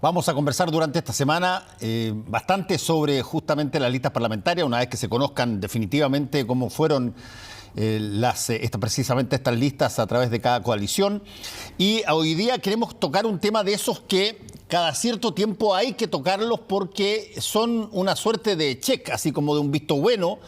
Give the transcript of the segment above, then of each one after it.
Vamos a conversar durante esta semana bastante sobre justamente las listas parlamentarias, una vez que se conozcan definitivamente cómo fueron precisamente estas listas a través de cada coalición. Y hoy día queremos tocar un tema de esos que cada cierto tiempo hay que tocarlos porque son una suerte de check, así como de un visto bueno,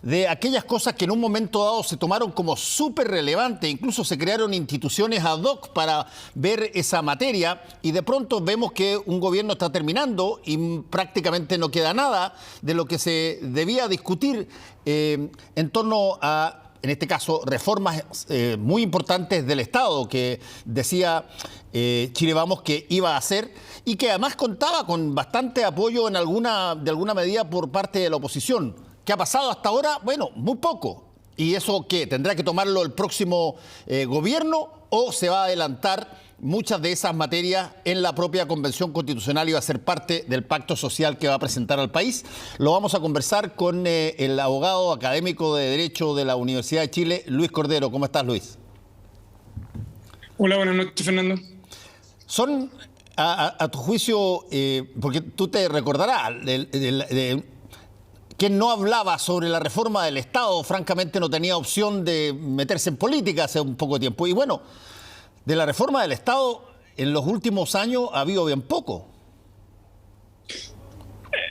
de aquellas cosas que en un momento dado se tomaron como súper relevantes, incluso se crearon instituciones ad hoc para ver esa materia y de pronto vemos que un gobierno está terminando y prácticamente no queda nada de lo que se debía discutir en torno a, en este caso, reformas muy importantes del Estado que decía Chile Vamos que iba a hacer y que además contaba con bastante apoyo de alguna medida por parte de la oposición. ¿Qué ha pasado hasta ahora? Bueno, muy poco. ¿Y eso qué? ¿Tendrá que tomarlo el próximo gobierno o se va a adelantar muchas de esas materias en la propia Convención Constitucional y va a ser parte del pacto social que va a presentar al país? Lo vamos a conversar con el abogado académico de Derecho de la Universidad de Chile, Luis Cordero. ¿Cómo estás, Luis? Hola, buenas noches, Fernando. Son, a tu juicio, porque tú te recordarás, quien no hablaba sobre la reforma del Estado, francamente no tenía opción de meterse en política hace un poco de tiempo. Y bueno, de la reforma del Estado en los últimos años ha habido bien poco.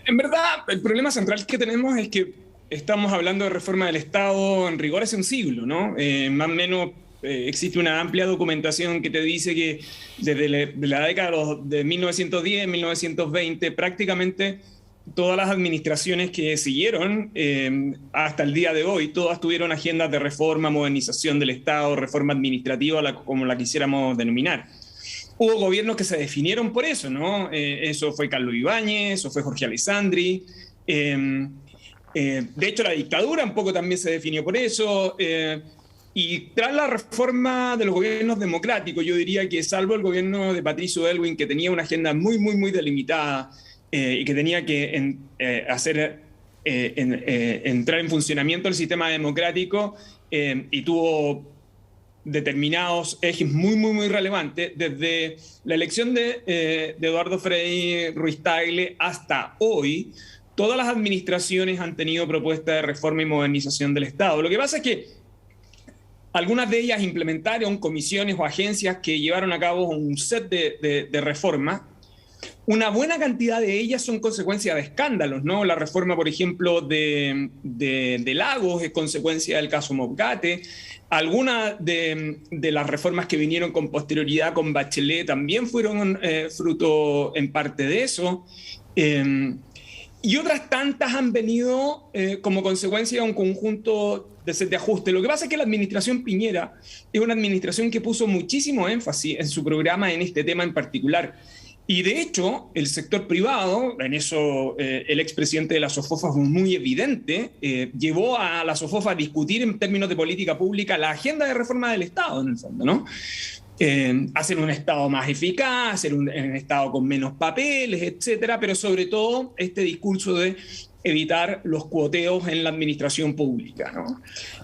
En verdad, el problema central que tenemos es que estamos hablando de reforma del Estado en rigor hace un siglo, ¿no? Más o menos existe una amplia documentación que te dice que desde la década de 1910, 1920, prácticamente todas las administraciones que siguieron hasta el día de hoy, todas tuvieron agendas de reforma, modernización del Estado, reforma administrativa, como la quisiéramos denominar. Hubo gobiernos que se definieron por eso, ¿no? Eso fue Carlos Ibáñez, eso fue Jorge Alessandri. De hecho, la dictadura un poco también se definió por eso. Y tras la reforma de los gobiernos democráticos, yo diría que salvo el gobierno de Patricio Aylwin, que tenía una agenda muy delimitada, y que tenía que entrar en funcionamiento el sistema democrático y tuvo determinados ejes muy relevantes, desde la elección de Eduardo Frei Ruiz-Tagle hasta hoy, todas las administraciones han tenido propuestas de reforma y modernización del Estado. Lo que pasa es que algunas de ellas implementaron comisiones o agencias que llevaron a cabo un set de reformas. Una buena cantidad de ellas son consecuencia de escándalos, ¿no? La reforma, por ejemplo, de Lagos es consecuencia del caso Mobgate. Algunas de las reformas que vinieron con posterioridad con Bachelet también fueron fruto en parte de eso. Y otras tantas han venido como consecuencia de un conjunto de set de ajuste. Lo que pasa es que la administración Piñera es una administración que puso muchísimo énfasis en su programa en este tema en particular. Y de hecho, el sector privado, en eso el expresidente de la SOFOFA fue muy evidente, llevó a la SOFOFA a discutir en términos de política pública la agenda de reforma del Estado, en el fondo, ¿no? Hacer un Estado más eficaz, hacer un Estado con menos papeles, etcétera, pero sobre todo este discurso de evitar los cuoteos en la administración pública, ¿no?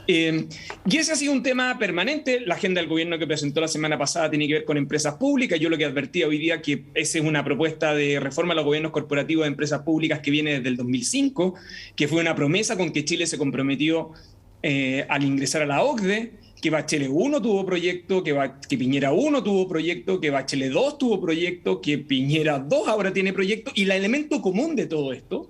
Y ese ha sido un tema permanente. La agenda del gobierno que presentó la semana pasada tiene que ver con empresas públicas. Yo lo que advertía hoy día que esa es una propuesta de reforma a los gobiernos corporativos de empresas públicas que viene desde el 2005, que fue una promesa con que Chile se comprometió al ingresar a la OCDE, que Bachelet 1 tuvo proyecto, que Piñera 1 tuvo proyecto, que Bachelet 2 tuvo proyecto, que Piñera 2 ahora tiene proyecto, y el elemento común de todo esto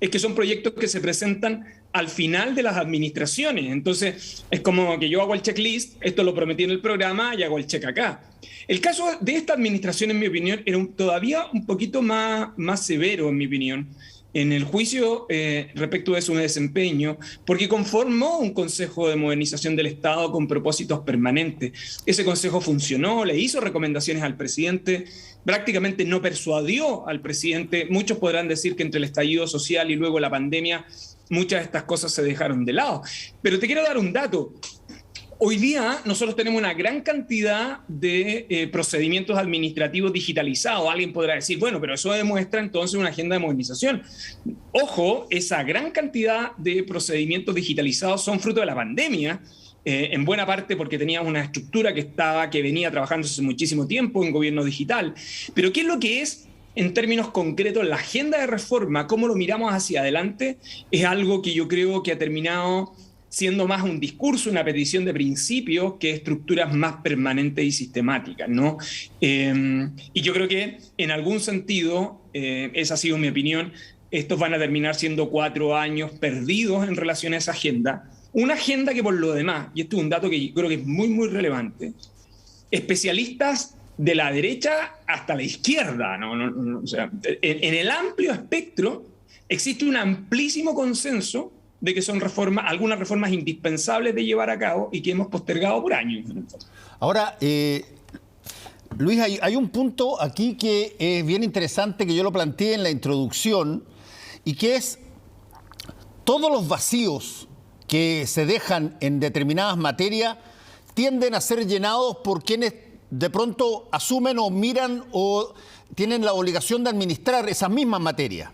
es que son proyectos que se presentan al final de las administraciones. Entonces, es como que yo hago el checklist, esto lo prometí en el programa y hago el check acá. El caso de esta administración, en mi opinión, era todavía un poquito más severo, en mi opinión, en el juicio respecto de su desempeño, porque conformó un Consejo de Modernización del Estado con propósitos permanentes. Ese consejo funcionó, le hizo recomendaciones al presidente, prácticamente no persuadió al presidente. Muchos podrán decir que entre el estallido social y luego la pandemia, muchas de estas cosas se dejaron de lado. Pero te quiero dar un dato. Hoy día nosotros tenemos una gran cantidad de procedimientos administrativos digitalizados. Alguien podrá decir, bueno, pero eso demuestra entonces una agenda de modernización. Ojo, esa gran cantidad de procedimientos digitalizados son fruto de la pandemia, en buena parte porque teníamos una estructura que venía trabajando hace muchísimo tiempo en gobierno digital. Pero ¿qué es lo que es en términos concretos, la agenda de reforma, cómo lo miramos hacia adelante, es algo que yo creo que ha terminado siendo más un discurso, una petición de principios que estructuras más permanentes y sistemáticas, ¿no? Y yo creo que en algún sentido, esa ha sido mi opinión, estos van a terminar siendo 4 años perdidos en relación a esa agenda. Una agenda que por lo demás, y esto es un dato que yo creo que es muy, muy relevante, especialistas de la derecha hasta la izquierda, ¿no? O sea, en el amplio espectro existe un amplísimo consenso de que son algunas reformas indispensables de llevar a cabo y que hemos postergado por años. Ahora, Luis, hay un punto aquí que es bien interesante, que yo lo planteé en la introducción, y que es todos los vacíos que se dejan en determinadas materias tienden a ser llenados por quienes de pronto asumen o miran o tienen la obligación de administrar esas mismas materias.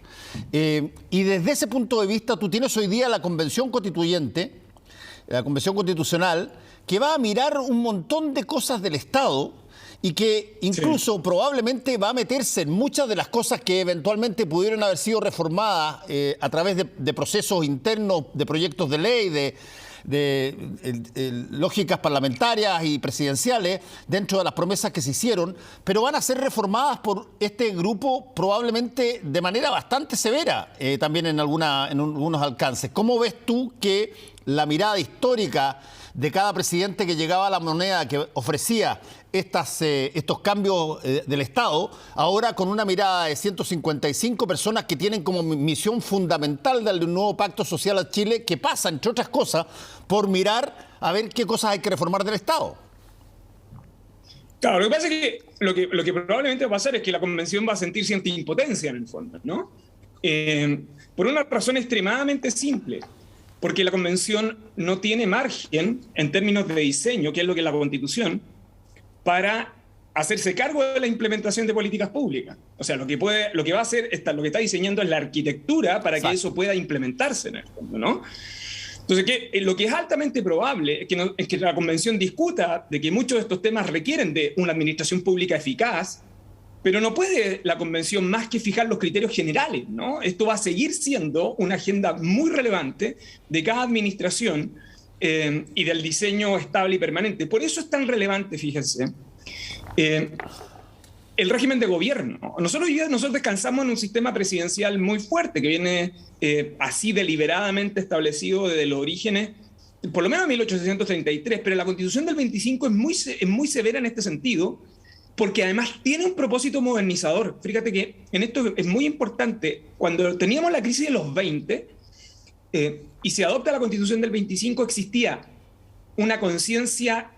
Y desde ese punto de vista, tú tienes hoy día la Convención Constituyente, la Convención Constitucional, que va a mirar un montón de cosas del Estado y que incluso probablemente va a meterse en muchas de las cosas que eventualmente pudieron haber sido reformadas a través de procesos internos, de proyectos de ley, de lógicas parlamentarias y presidenciales dentro de las promesas que se hicieron, pero van a ser reformadas por este grupo probablemente de manera bastante severa, también en algunos alcances. ¿Cómo ves tú que la histórica de cada presidente que llegaba a la moneda, que ofrecía estos cambios del Estado, ahora con una mirada de 155 personas que tienen como misión fundamental darle un nuevo pacto social a Chile, que pasa, entre otras cosas, por mirar a ver qué cosas hay que reformar del Estado? Claro, lo que pasa es que lo que probablemente va a pasar es que la Convención va a sentir cierta impotencia en el fondo, ¿no? Por una razón extremadamente simple. Porque la Convención no tiene margen en términos de diseño, que es lo que es la Constitución, para hacerse cargo de la implementación de políticas públicas. O sea, lo que va a hacer, lo que está diseñando es la arquitectura para que eso pueda implementarse en el fondo, ¿no? Entonces, lo que es altamente probable es que la Convención discuta de que muchos de estos temas requieren de una administración pública eficaz, pero no puede la Convención más que fijar los criterios generales, ¿no? Esto va a seguir siendo una agenda muy relevante de cada administración y del diseño estable y permanente. Por eso es tan relevante, fíjense, el régimen de gobierno. Nosotros descansamos en un sistema presidencial muy fuerte que viene así deliberadamente establecido desde los orígenes, por lo menos en 1833, pero la Constitución del 25 es muy severa en este sentido, porque además tiene un propósito modernizador. Fíjate que en esto es muy importante. Cuando teníamos la crisis de los 20 y se adopta la Constitución del 25, existía una conciencia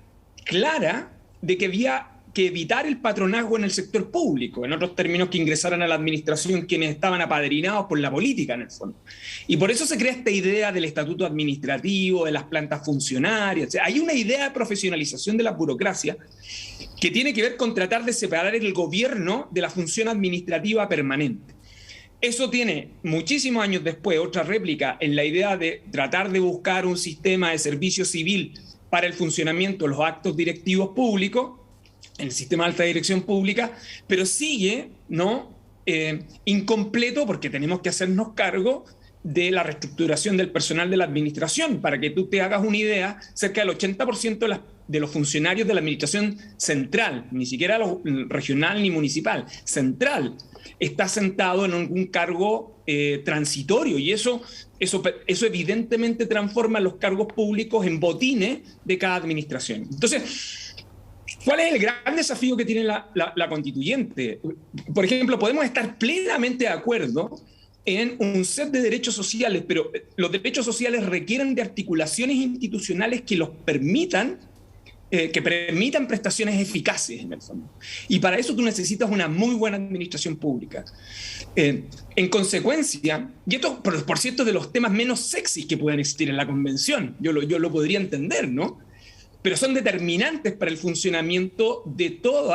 clara de que había que evitar el patronazgo en el sector público, en otros términos, que ingresaran a la administración quienes estaban apadrinados por la política, en el fondo. Y por eso se crea esta idea del estatuto administrativo, de las plantas funcionarias. O sea, hay una idea de profesionalización de la burocracia que tiene que ver con tratar de separar el gobierno de la función administrativa permanente. Eso tiene muchísimos años después otra réplica en la idea de tratar de buscar un sistema de servicio civil para el funcionamiento de los actos directivos públicos, en el sistema de alta dirección pública, pero sigue, ¿no? Incompleto, porque tenemos que hacernos cargo de la reestructuración del personal de la administración. Para que tú te hagas una idea, cerca del 80% de los funcionarios de la administración central, ni siquiera regional ni municipal, central, está sentado en algún cargo transitorio, y eso evidentemente transforma los cargos públicos en botines de cada administración. Entonces, ¿cuál es el gran desafío que tiene la constituyente? Por ejemplo, podemos estar plenamente de acuerdo en un set de derechos sociales, pero los derechos sociales requieren de articulaciones institucionales que los permitan, que permitan prestaciones eficaces en el fondo. Y para eso tú necesitas una muy buena administración pública. En consecuencia, y esto, por cierto, de los temas menos sexys que pueden existir en la Convención, yo lo podría entender, ¿no? Pero son determinantes para el funcionamiento de todo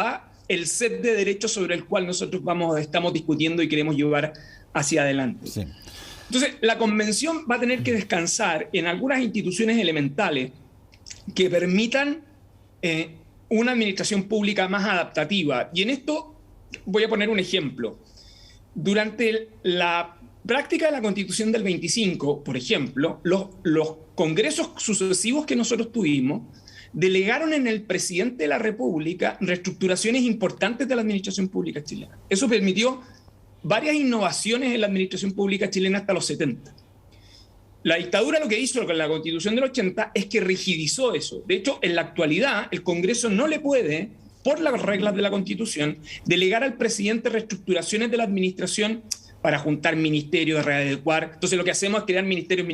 el set de derechos sobre el cual nosotros estamos discutiendo y queremos llevar hacia adelante. Sí. Entonces, la Convención va a tener que descansar en algunas instituciones elementales que permitan una administración pública más adaptativa. Y en esto voy a poner un ejemplo. durante la práctica de la Constitución del 25, por ejemplo, los congresos sucesivos que nosotros tuvimos delegaron en el presidente de la República reestructuraciones importantes de la administración pública chilena. Eso permitió varias innovaciones en la administración pública chilena hasta los 70. La dictadura lo que hizo con la Constitución del 80 es que rigidizó eso. De hecho, en la actualidad, el Congreso no le puede, por las reglas de la Constitución, delegar al presidente reestructuraciones de la administración para juntar ministerios, readecuar. Entonces lo que hacemos es crear ministerios.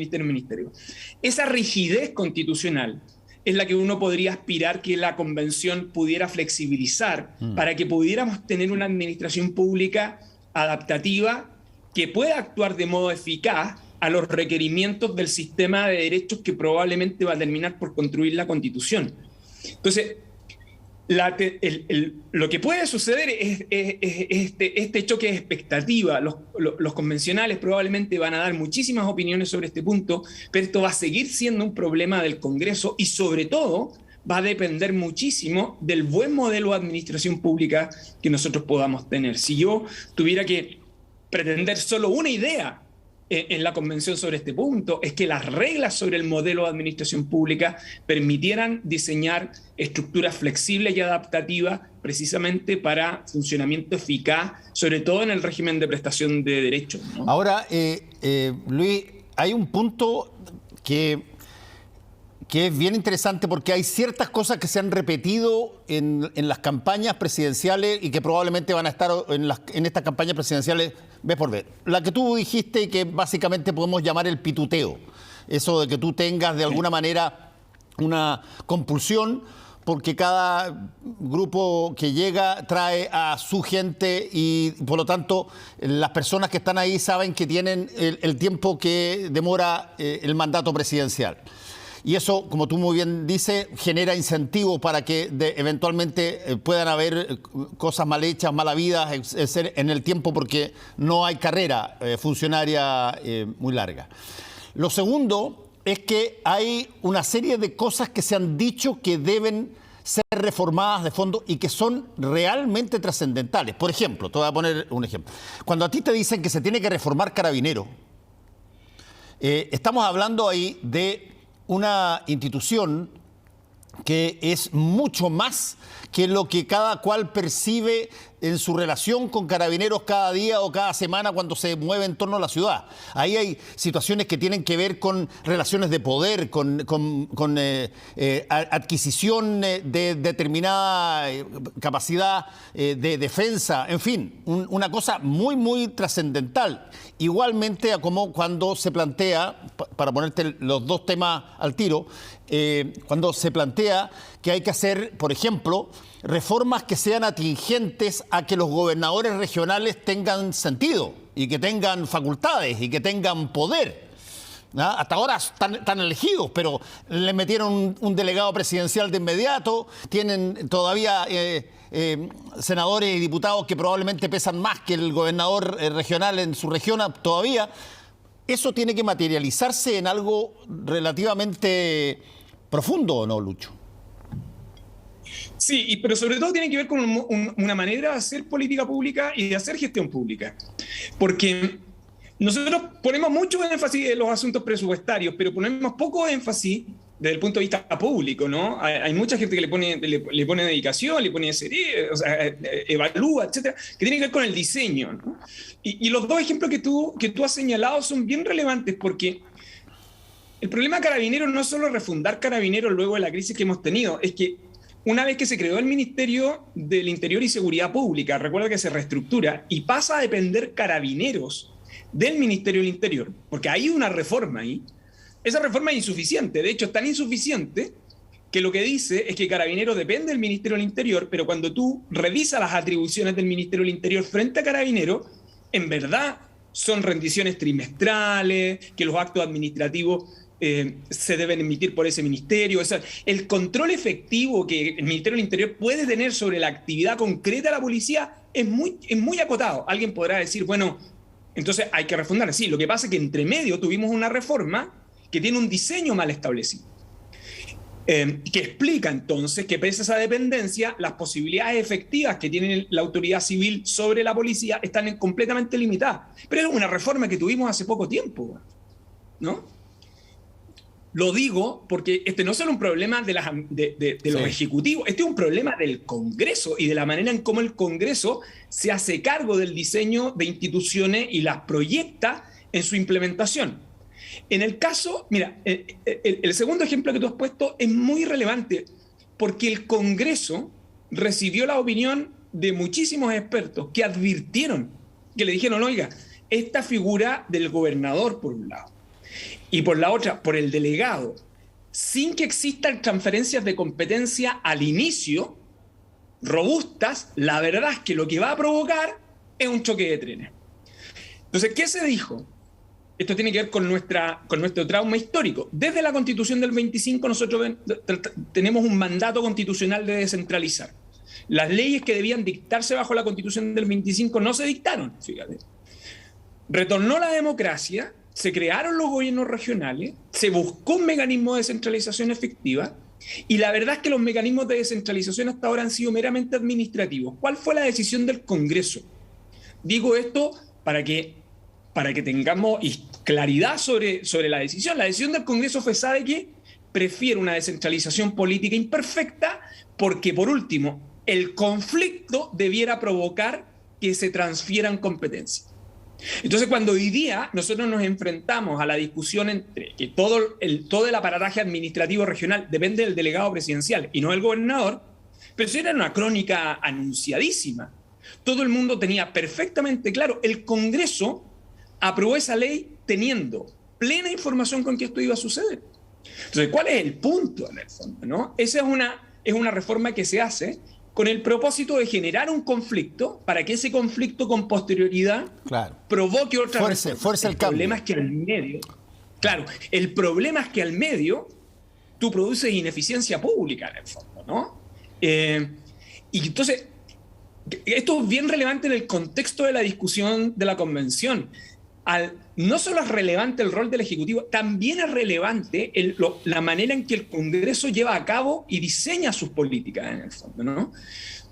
Esa rigidez constitucional es la que uno podría aspirar que la Convención pudiera flexibilizar para que pudiéramos tener una administración pública adaptativa que pueda actuar de modo eficaz a los requerimientos del sistema de derechos que probablemente va a terminar por construir la Constitución. Entonces, lo que puede suceder es este choque de expectativa. Los convencionales probablemente van a dar muchísimas opiniones sobre este punto, pero esto va a seguir siendo un problema del Congreso y sobre todo va a depender muchísimo del buen modelo de administración pública que nosotros podamos tener. Si yo tuviera que pretender solo una idea en la convención sobre este punto, es que las reglas sobre el modelo de administración pública permitieran diseñar estructuras flexibles y adaptativas precisamente para funcionamiento eficaz, sobre todo en el régimen de prestación de derechos, ¿no? Ahora, Luis, hay un punto que es bien interesante porque hay ciertas cosas que se han repetido en las campañas presidenciales y que probablemente van a estar en estas campañas presidenciales vez por vez. La que tú dijiste que básicamente podemos llamar el pituteo. Eso de que tú tengas de alguna manera una compulsión porque cada grupo que llega trae a su gente y por lo tanto las personas que están ahí saben que tienen el tiempo que demora el mandato presidencial. Y eso, como tú muy bien dices, genera incentivos para que eventualmente puedan haber cosas mal hechas, mal habidas en el tiempo porque no hay carrera funcionaria muy larga. Lo segundo es que hay una serie de cosas que se han dicho que deben ser reformadas de fondo y que son realmente trascendentales. Por ejemplo, te voy a poner un ejemplo. Cuando a ti te dicen que se tiene que reformar Carabineros, estamos hablando ahí de una institución que es mucho más que lo que cada cual percibe en su relación con Carabineros cada día o cada semana cuando se mueve en torno a la ciudad. Ahí hay situaciones que tienen que ver con relaciones de poder, con adquisición de determinada capacidad de defensa, en fin, una cosa muy, muy trascendental. Igualmente a como cuando se plantea, para ponerte los dos temas al tiro, cuando se plantea que hay que hacer, por ejemplo, reformas que sean atingentes a que los gobernadores regionales tengan sentido y que tengan facultades y que tengan poder. ¿Ah? Hasta ahora están elegidos, pero le metieron un delegado presidencial de inmediato, tienen todavía senadores y diputados que probablemente pesan más que el gobernador regional en su región todavía. Eso tiene que materializarse en algo relativamente profundo, ¿o no, Lucho? Sí, pero sobre todo tiene que ver con una manera de hacer política pública y de hacer gestión pública. Porque nosotros ponemos mucho énfasis en los asuntos presupuestarios, pero ponemos poco énfasis desde el punto de vista público, ¿no? Hay mucha gente que le pone dedicación, le pone serie, o sea, evalúa, etcétera, que tiene que ver con el diseño, ¿no? Y los dos ejemplos que tú has señalado son bien relevantes porque el problema de Carabineros no es solo refundar Carabineros luego de la crisis que hemos tenido, es que una vez que se creó el Ministerio del Interior y Seguridad Pública, recuerda que se reestructura y pasa a depender Carabineros del Ministerio del Interior, porque hay una reforma ahí. Esa reforma es insuficiente, de hecho es tan insuficiente que lo que dice es que Carabineros depende del Ministerio del Interior, pero cuando tú revisas las atribuciones del Ministerio del Interior frente a Carabineros, en verdad son rendiciones trimestrales, que los actos administrativos se deben emitir por ese ministerio. O sea, el control efectivo que el Ministerio del Interior puede tener sobre la actividad concreta de la policía es muy acotado. Alguien podrá decir, bueno, entonces hay que refundar. Sí, lo que pasa es que entre medio tuvimos una reforma que tiene un diseño mal establecido. que explica entonces que pese a esa dependencia, las posibilidades efectivas que tiene la autoridad civil sobre la policía están completamente limitadas. Pero es una reforma que tuvimos hace poco tiempo, ¿no? Lo digo porque este no es solo un problema de los ejecutivos, este es un problema del Congreso y de la manera en cómo el Congreso se hace cargo del diseño de instituciones y las proyecta en su implementación. En el caso, mira, el segundo ejemplo que tú has puesto es muy relevante porque el Congreso recibió la opinión de muchísimos expertos que advirtieron, que le dijeron, oiga, esta figura del gobernador por un lado y por la otra, por el delegado, sin que existan transferencias de competencia al inicio, robustas, la verdad es que lo que va a provocar es un choque de trenes. Entonces, ¿qué se dijo? Esto tiene que ver con nuestro trauma histórico. Desde la Constitución del 25 nosotros tenemos un mandato constitucional de descentralizar. Las leyes que debían dictarse bajo la Constitución del 25 no se dictaron, fíjate. Retornó la democracia, se crearon los gobiernos regionales, se buscó un mecanismo de descentralización efectiva y la verdad es que los mecanismos de descentralización hasta ahora han sido meramente administrativos. ¿Cuál fue la decisión del Congreso? Digo esto para que tengamos claridad sobre la decisión. La decisión del Congreso fue, ¿sabe qué? Prefiere una descentralización política imperfecta porque, por último, el conflicto debiera provocar que se transfieran competencias. Entonces, cuando hoy día nosotros nos enfrentamos a la discusión entre que todo el aparataje administrativo regional depende del delegado presidencial y no del gobernador, pero eso era una crónica anunciadísima. Todo el mundo tenía perfectamente claro, el Congreso aprobó esa ley teniendo plena información con que esto iba a suceder. Entonces, ¿cuál es el punto en el fondo, ¿no? Esa es una reforma que se hace con el propósito de generar un conflicto para que ese conflicto con posterioridad provoque otra fuerza el cambio. Problema es que al medio, el problema es que al medio tú produces ineficiencia pública en el fondo, ¿no? Y entonces, esto es bien relevante en el contexto de la discusión de la convención. No solo es relevante el rol del Ejecutivo, también es relevante la manera en que el Congreso lleva a cabo y diseña sus políticas en el fondo, ¿no?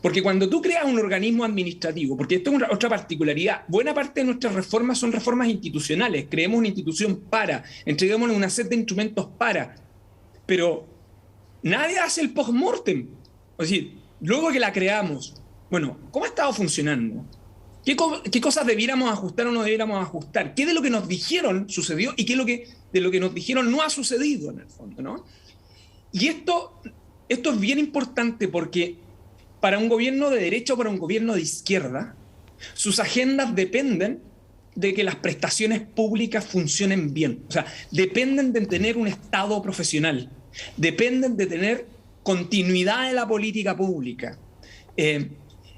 Porque cuando tú creas un organismo administrativo, porque esto es otra particularidad, buena parte de nuestras reformas son reformas institucionales, creemos una institución entregamos una serie de instrumentos pero nadie hace el post-mortem. Es decir, luego que la creamos, bueno, ¿cómo ha estado funcionando? ¿Qué cosas debiéramos ajustar o no debiéramos ajustar? ¿Qué de lo que nos dijeron sucedió y qué de lo que nos dijeron no ha sucedido en el fondo, ¿no? Y esto es bien importante porque para un gobierno de derecha o para un gobierno de izquierda, sus agendas dependen de que las prestaciones públicas funcionen bien. O sea, dependen de tener un Estado profesional, dependen de tener continuidad en la política pública.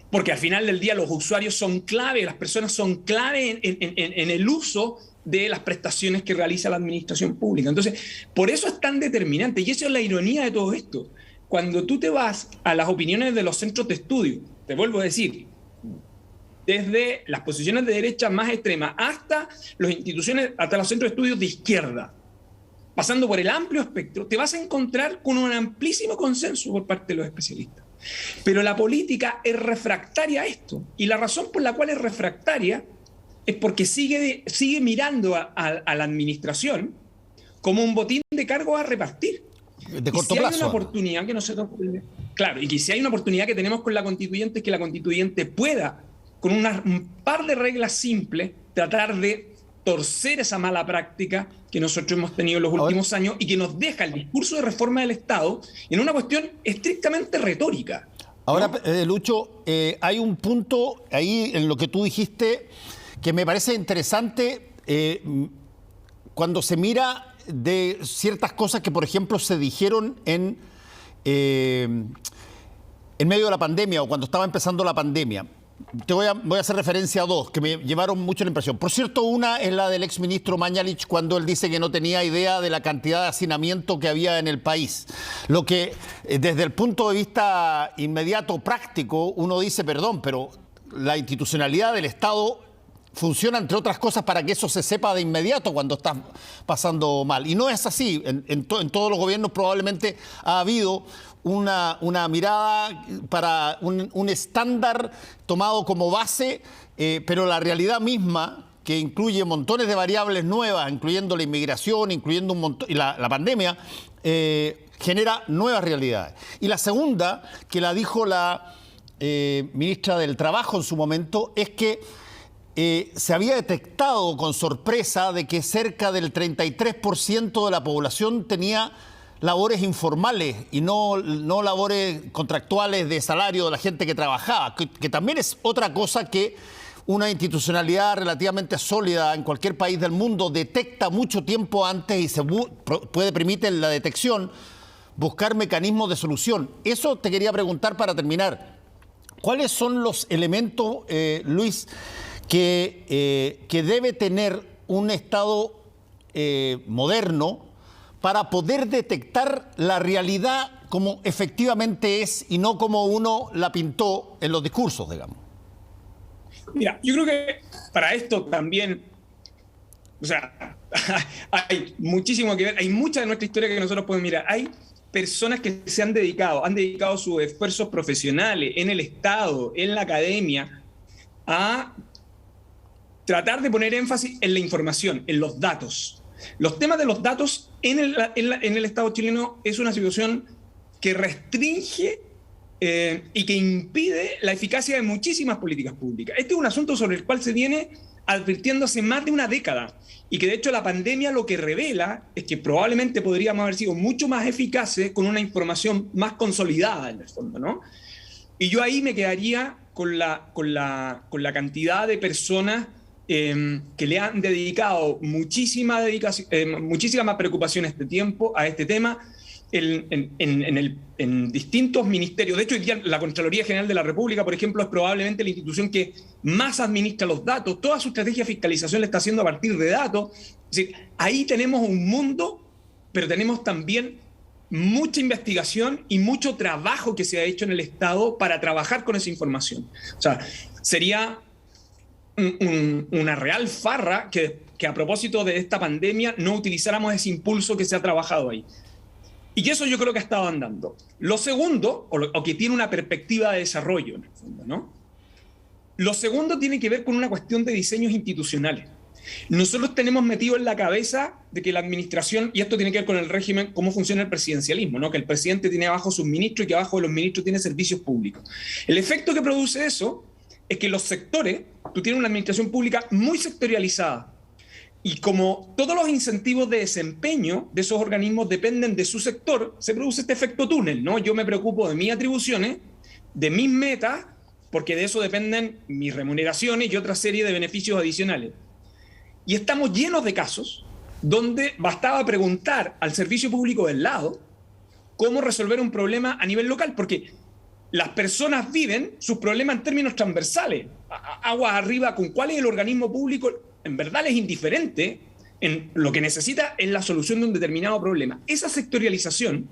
Porque al final del día los usuarios son clave, las personas son clave en el uso de las prestaciones que realiza la administración pública. Entonces, por eso es tan determinante, y esa es la ironía de todo esto. Cuando tú te vas a las opiniones de los centros de estudio, te vuelvo a decir, desde las posiciones de derecha más extremas hasta los centros de estudios de izquierda, pasando por el amplio espectro, te vas a encontrar con un amplísimo consenso por parte de los especialistas. Pero la política es refractaria a esto. Y la razón por la cual es refractaria es porque sigue mirando a la administración como un botín de cargos a repartir. De corto plazo. Hay una oportunidad que nosotros... Claro, y que si hay una oportunidad que tenemos con la constituyente es que la constituyente pueda, con un par de reglas simples, tratar de torcer esa mala práctica que nosotros hemos tenido en los últimos años y que nos deja el discurso de reforma del Estado en una cuestión estrictamente retórica, ¿no? Ahora, Lucho, hay un punto ahí en lo que tú dijiste que me parece interesante cuando se mira de ciertas cosas que, por ejemplo, se dijeron en medio de la pandemia o cuando estaba empezando la pandemia. Voy a hacer referencia a dos que me llevaron mucho la impresión. Por cierto, una es la del exministro Mañalich cuando él dice que no tenía idea de la cantidad de hacinamiento que había en el país. Lo que desde el punto de vista inmediato, práctico, uno dice, perdón, pero la institucionalidad del Estado funciona, entre otras cosas, para que eso se sepa de inmediato cuando estás pasando mal. Y no es así. En todos los gobiernos probablemente ha habido una mirada para un estándar tomado como base, pero la realidad misma, que incluye montones de variables nuevas, incluyendo la inmigración, incluyendo un montón, y la pandemia, genera nuevas realidades. Y la segunda, que la dijo la ministra del Trabajo en su momento, es que se había detectado con sorpresa de que cerca del 33% de la población tenía labores informales y no labores contractuales de salario de la gente que trabajaba, que también es otra cosa que una institucionalidad relativamente sólida en cualquier país del mundo detecta mucho tiempo antes y puede permitir la detección, buscar mecanismos de solución. Eso te quería preguntar para terminar. ¿Cuáles son los elementos, Luis, que debe tener un Estado moderno para poder detectar la realidad como efectivamente es y no como uno la pintó en los discursos, digamos? Mira, yo creo que para esto también, o sea, hay muchísimo que ver, hay mucha de nuestra historia que nosotros podemos mirar. Hay personas que se han dedicado sus esfuerzos profesionales en el Estado, en la academia, a tratar de poner énfasis en la información, en los datos. Los temas de los datos en el Estado chileno es una situación que restringe y que impide la eficacia de muchísimas políticas públicas. Este es un asunto sobre el cual se viene advirtiendo hace más de una década y que de hecho la pandemia lo que revela es que probablemente podríamos haber sido mucho más eficaces con una información más consolidada en el fondo, ¿no? Y yo ahí me quedaría con la cantidad de personas que le han dedicado muchísima más preocupación a este tema, en distintos ministerios. De hecho, hoy día la Contraloría General de la República, por ejemplo, es probablemente la institución que más administra los datos. Toda su estrategia de fiscalización la está haciendo a partir de datos. Es decir, ahí tenemos un mundo, pero tenemos también mucha investigación y mucho trabajo que se ha hecho en el Estado para trabajar con esa información. O sea, sería una real farra que a propósito de esta pandemia no utilizáramos ese impulso que se ha trabajado ahí. Y que eso yo creo que ha estado andando. Lo segundo, o que tiene una perspectiva de desarrollo, en el fondo, ¿no? Lo segundo tiene que ver con una cuestión de diseños institucionales. Nosotros tenemos metido en la cabeza de que la administración, y esto tiene que ver con el régimen, cómo funciona el presidencialismo, ¿no? Que el presidente tiene abajo sus ministros y que abajo de los ministros tiene servicios públicos. El efecto que produce eso es que los sectores, tú tienes una administración pública muy sectorializada, y como todos los incentivos de desempeño de esos organismos dependen de su sector, se produce este efecto túnel, ¿no? Yo me preocupo de mis atribuciones, de mis metas, porque de eso dependen mis remuneraciones y otra serie de beneficios adicionales. Y estamos llenos de casos donde bastaba preguntar al servicio público del lado cómo resolver un problema a nivel local, porque las personas viven sus problemas en términos transversales. Aguas arriba, con cuál es el organismo público, en verdad les es indiferente, en lo que necesita es la solución de un determinado problema. Esa sectorialización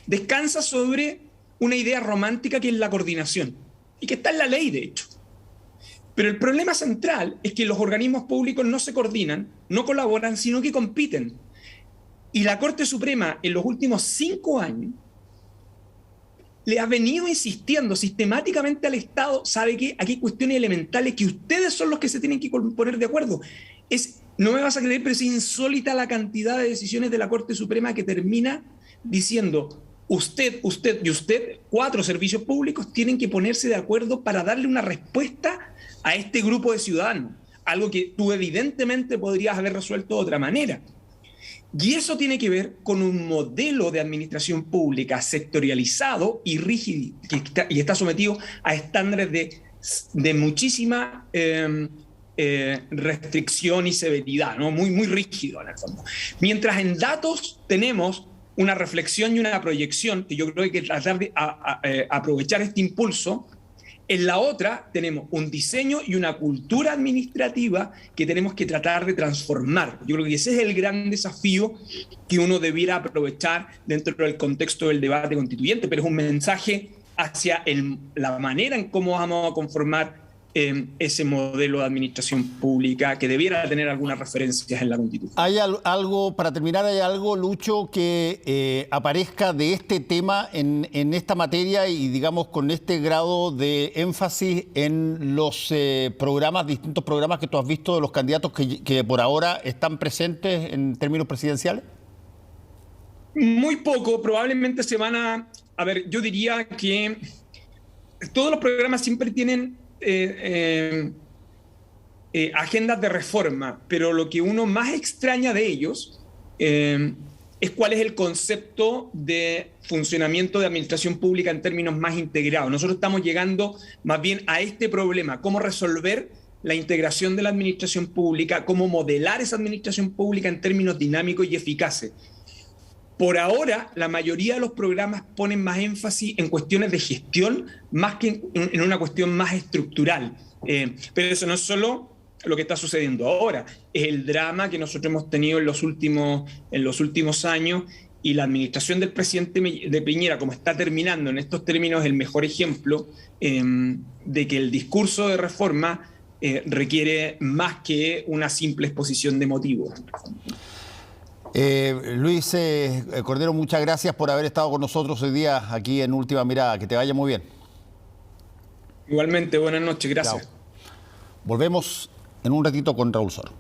descansa sobre una idea romántica que es la coordinación, y que está en la ley, de hecho. Pero el problema central es que los organismos públicos no se coordinan, no colaboran, sino que compiten. Y la Corte Suprema en los últimos 5 años le ha venido insistiendo sistemáticamente al Estado, sabe que aquí hay cuestiones elementales que ustedes son los que se tienen que poner de acuerdo. No me vas a creer, pero es insólita la cantidad de decisiones de la Corte Suprema que termina diciendo usted y usted, 4 servicios públicos, tienen que ponerse de acuerdo para darle una respuesta a este grupo de ciudadanos, algo que tú evidentemente podrías haber resuelto de otra manera. Y eso tiene que ver con un modelo de administración pública sectorializado y rígido, y está sometido a estándares de muchísima restricción y severidad, ¿no? Muy, muy rígido en el fondo. Mientras en datos tenemos una reflexión y una proyección, que yo creo que hay que tratar de aprovechar este impulso. En la otra tenemos un diseño y una cultura administrativa que tenemos que tratar de transformar. Yo creo que ese es el gran desafío que uno debiera aprovechar dentro del contexto del debate constituyente, pero es un mensaje hacia la manera en cómo vamos a conformar ese modelo de administración pública que debiera tener algunas referencias en la Constitución. ¿Hay algo, para terminar, hay algo, Lucho, que aparezca de este tema en esta materia y, digamos, con este grado de énfasis en los programas, distintos programas que tú has visto de los candidatos que por ahora están presentes en términos presidenciales? Muy poco, probablemente se van a ver, yo diría que todos los programas siempre tienen agendas de reforma, pero lo que uno más extraña de ellos es cuál es el concepto de funcionamiento de administración pública en términos más integrados. Nosotros estamos llegando más bien a este problema, cómo resolver la integración de la administración pública, cómo modelar esa administración pública en términos dinámicos y eficaces. Por ahora, la mayoría de los programas ponen más énfasis en cuestiones de gestión más que en una cuestión más estructural. Pero eso no es solo lo que está sucediendo ahora, es el drama que nosotros hemos tenido en los últimos años, y la administración del presidente de Piñera, como está terminando en estos términos, es el mejor ejemplo de que el discurso de reforma requiere más que una simple exposición de motivos. Luis Cordero, muchas gracias por haber estado con nosotros hoy día aquí en Última Mirada. Que te vaya muy bien. Igualmente, buenas noches, gracias. Chao. Volvemos en un ratito con Raúl Sor.